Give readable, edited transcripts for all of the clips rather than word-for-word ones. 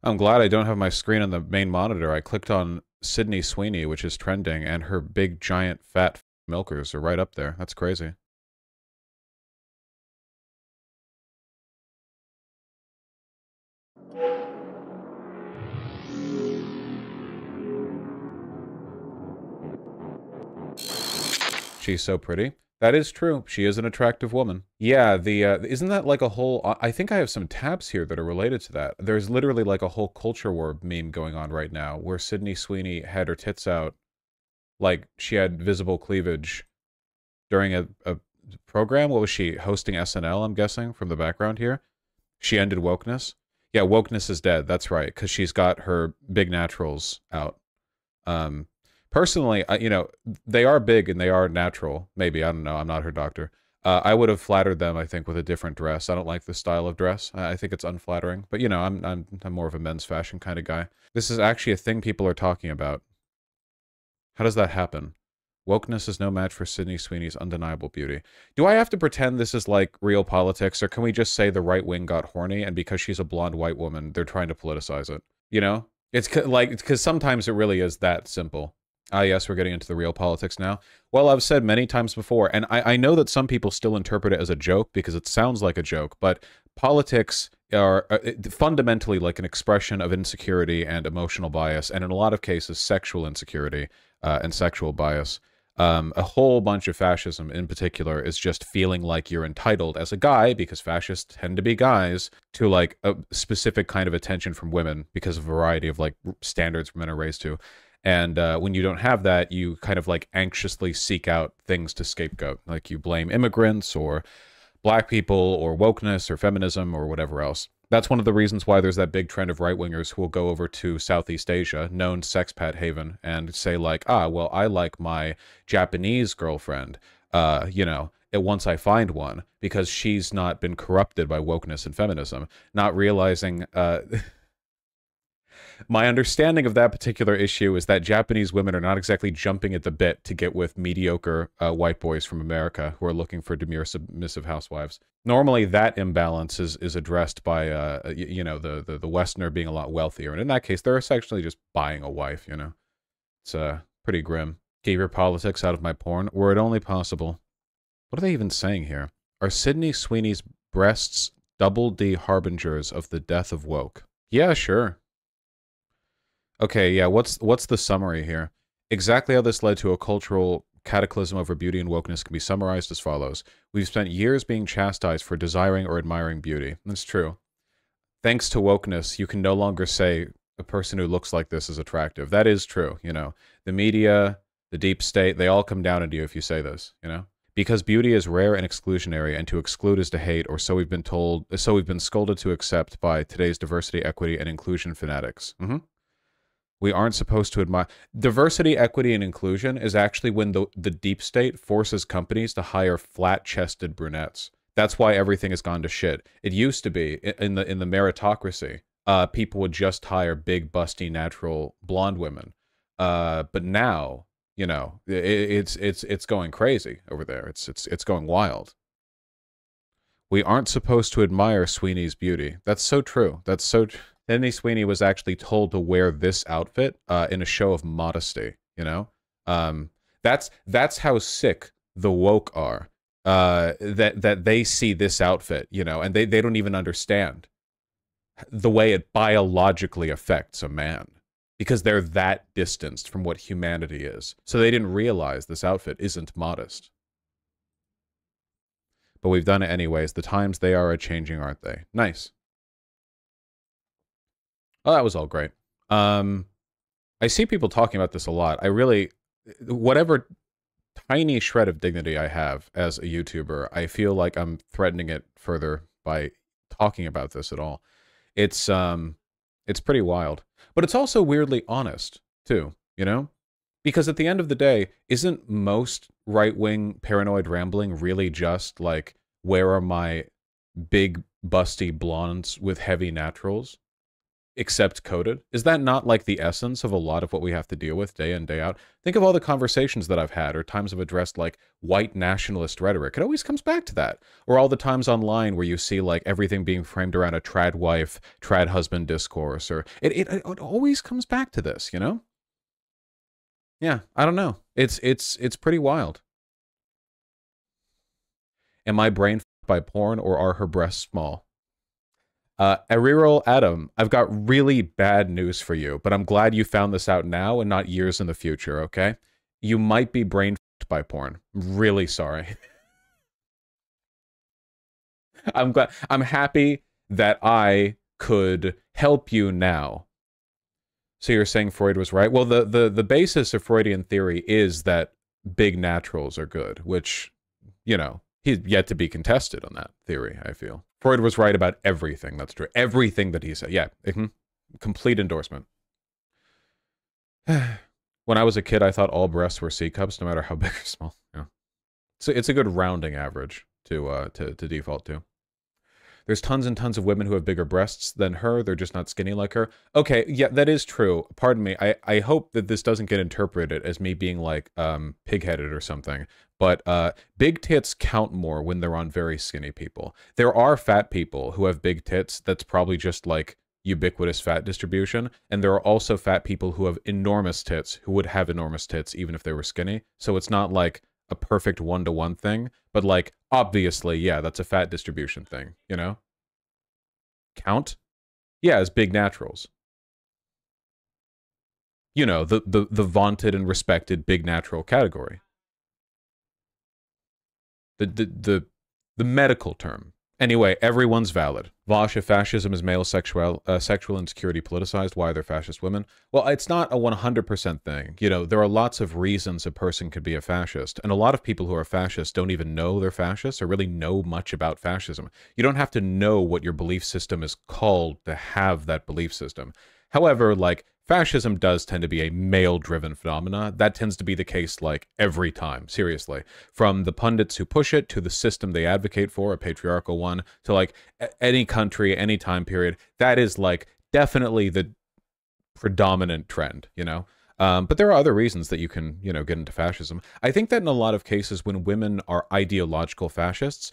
I'm glad I don't have my screen on the main monitor. I clicked on Sydney Sweeney, which is trending, and her big, giant, fat milkers are right up there. That's crazy. She's so pretty. That is true. She is an attractive woman. Yeah, isn't that like a whole I think I have some tabs here that are related to that. There's literally like a whole culture war meme going on right now where Sydney Sweeney had her tits out like she had visible cleavage during a program. What was she hosting SNL, I'm guessing, from the background here? She ended wokeness. Yeah, wokeness is dead. That's right, because she's got her big naturals out. Um, Personally, you know, they are big and they are natural. Maybe, I don't know. I'm not her doctor. I would have flattered them, I think, with a different dress. I don't like the style of dress. I think it's unflattering. But you know, I'm more of a men's fashion kind of guy. This is actually a thing people are talking about. How does that happen? Wokeness is no match for Sydney Sweeney's undeniable beauty. Do I have to pretend this is like real politics, or can we just say the right wing got horny and because she's a blonde white woman, they're trying to politicize it? You know? It's like, because sometimes it really is that simple. Ah, yes, we're getting into the real politics now. Well, I've said many times before, and I know that some people still interpret it as a joke because it sounds like a joke, but politics are fundamentally like an expression of insecurity and emotional bias, and in a lot of cases, sexual insecurity and sexual bias. A whole bunch of fascism in particular is just feeling like you're entitled as a guy, because fascists tend to be guys, to like a specific kind of attention from women because of a variety of like standards men are raised to. And when you don't have that, you kind of like anxiously seek out things to scapegoat. Like you blame immigrants or black people or wokeness or feminism or whatever else. That's one of the reasons why there's that big trend of right-wingers who will go over to Southeast Asia, known sexpat haven, and say like, ah, well, I like my Japanese girlfriend, you know, once I find one, because she's not been corrupted by wokeness and feminism, not realizing my understanding of that particular issue is that Japanese women are not exactly jumping at the bit to get with mediocre white boys from America who are looking for demure, submissive housewives. Normally, that imbalance is addressed by, you know, the Westerner being a lot wealthier. And in that case, they're essentially just buying a wife, you know? It's pretty grim. Keep your politics out of my porn, were it only possible. What are they even saying here? Are Sydney Sweeney's breasts double D harbingers of the death of woke? Yeah, sure. Okay, yeah, what's the summary here? Exactly how this led to a cultural cataclysm over beauty and wokeness can be summarized as follows. We've spent years being chastised for desiring or admiring beauty. That's true. Thanks to wokeness, you can no longer say a person who looks like this is attractive. That is true, you know. The media, the deep state, they all come down on you if you say this, you know? Because beauty is rare and exclusionary, and to exclude is to hate, or so we've been told, so we've been scolded to accept by today's diversity, equity, and inclusion fanatics. We aren't supposed to admire. Diversity, equity, and inclusion is actually when the deep state forces companies to hire flat-chested brunettes. That's why everything has gone to shit. It used to be, in the meritocracy, people would just hire big, busty, natural blonde women. But now, you know, it's going crazy over there. It's going wild. We aren't supposed to admire Sweeney's beauty. That's so true. That's so true. Sydney Sweeney was actually told to wear this outfit in a show of modesty, you know? That's how sick the woke are, that they see this outfit, you know, and they don't even understand the way it biologically affects a man, because they're that distanced from what humanity is. So they didn't realize this outfit isn't modest. But we've done it anyways. The times they are a-changing, aren't they? Nice. Oh, that was all great. I see people talking about this a lot. I really, whatever tiny shred of dignity I have as a YouTuber, I feel like I'm threatening it further by talking about this at all. It's pretty wild. But it's also weirdly honest, too, you know? Because at the end of the day, isn't most right-wing paranoid rambling really just like, where are my big, busty blondes with heavy naturals? except coded? Is that not like the essence of a lot of what we have to deal with day in, day out? Think of all the conversations that I've had or times I've addressed like white nationalist rhetoric. It always comes back to that. Or all the times online where you see like everything being framed around a trad wife, trad husband discourse, or it always comes back to this, you know? Yeah, I don't know. It's pretty wild. Am I brain f***ed by porn or are her breasts small? Ariral Adam, I've got really bad news for you, but I'm glad you found this out now and not years in the future, okay? You might be brain f***ed by porn. I'm really sorry. I'm happy that I could help you now. So you're saying Freud was right? Well, the basis of Freudian theory is that big naturals are good, which, you know, he's yet to be contested on that theory, I feel. Freud was right about everything. That's true. Everything that he said. Yeah. Complete endorsement. When I was a kid, I thought all breasts were C cups, no matter how big or small. Yeah. So it's a good rounding average to default to. There's tons and tons of women who have bigger breasts than her. They're just not skinny like her. Okay, yeah, that is true. Pardon me. I hope that this doesn't get interpreted as me being like pig-headed or something. But big tits count more when they're on very skinny people. There are fat people who have big tits. That's probably just like ubiquitous fat distribution. And there are also fat people who have enormous tits who would have enormous tits even if they were skinny. So it's not like a perfect one-to-one thing, but like obviously, yeah, that's a fat distribution thing, you know? Count? Yeah, as big naturals. You know, the vaunted and respected big natural category. The medical term. Anyway, everyone's valid. Vaush, if fascism is male sexual insecurity politicized, why are there fascist women? Well, it's not a 100% thing. You know, there are lots of reasons a person could be a fascist, and a lot of people who are fascists don't even know they're fascists or really know much about fascism. You don't have to know what your belief system is called to have that belief system. However, like, fascism does tend to be a male-driven phenomena. That tends to be the case, like, every time, seriously. From the pundits who push it, to the system they advocate for, a patriarchal one, to, like, any country, any time period. That is, like, definitely the predominant trend, you know? But there are other reasons that you can, you know, get into fascism. I think that in a lot of cases, when women are ideological fascists,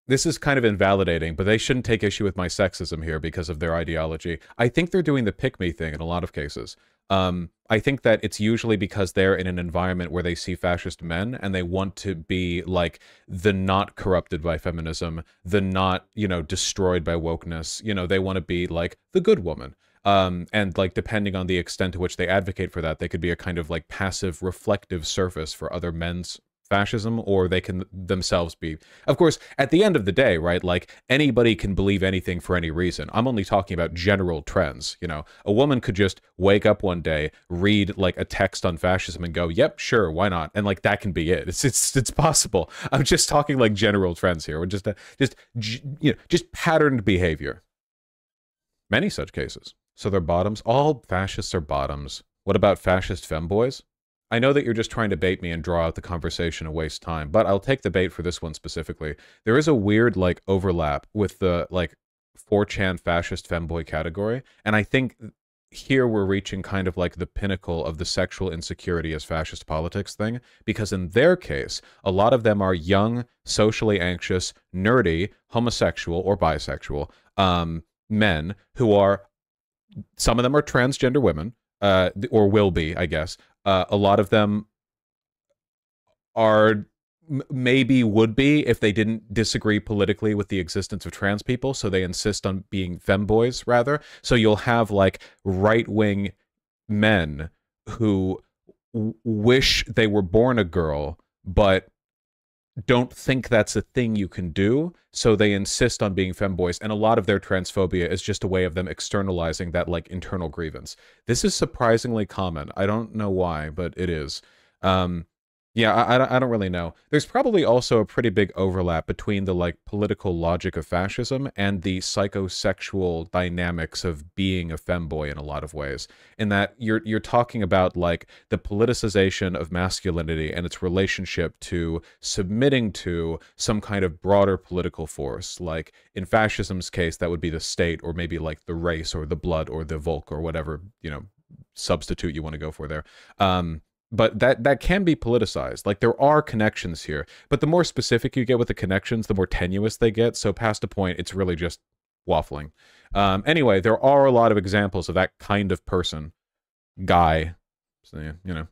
this is kind of invalidating, but they shouldn't take issue with my sexism here because of their ideology. I think they're doing the pick-me thing in a lot of cases. I think that it's usually because they're in an environment where they see fascist men and they want to be like the not corrupted by feminism, the not, you know, destroyed by wokeness. You know, they want to be like the good woman. And like, depending on the extent to which they advocate for that, they could be a kind of like passive reflective surface for other men's fascism, or they can themselves be. Of course, at the end of the day, right, like, anybody can believe anything for any reason. I'm only talking about general trends, you know. A woman could just wake up one day, read like a text on fascism and go, yep, sure, why not? And like, that can be it. It's possible. I'm just talking like general trends here. We're just you know, just patterned behavior. Many such cases. So they're bottoms. All fascists are bottoms. What about fascist femboys? I know that you're just trying to bait me and draw out the conversation and waste time, but I'll take the bait for this one specifically. There is a weird, like, overlap with the, like, 4chan fascist femboy category, and I think here we're reaching kind of like the pinnacle of the sexual insecurity as fascist politics thing, because in their case, a lot of them are young, socially anxious, nerdy, homosexual or bisexual men who are, some of them are transgender women, or will be, I guess. A lot of them are maybe would be if they didn't disagree politically with the existence of trans people, so they insist on being femboys rather. So you'll have like right-wing men who wish they were born a girl, but don't think that's a thing you can do, so they insist on being femboys, and a lot of their transphobia is just a way of them externalizing that, like, internal grievance. This is surprisingly common. I don't know why, but it is. Yeah, I don't really know. There's probably also a pretty big overlap between the like political logic of fascism and the psychosexual dynamics of being a femboy in a lot of ways. In that you're talking about like the politicization of masculinity and its relationship to submitting to some kind of broader political force. Like in fascism's case, that would be the state, or maybe like the race or the blood or the Volk or whatever, substitute you want to go for there. But that can be politicized. Like there are connections here, but the more specific you get with the connections, the more tenuous they get. So past a point, it's really just waffling. Anyway, there are a lot of examples of that kind of person, guy. So, yeah,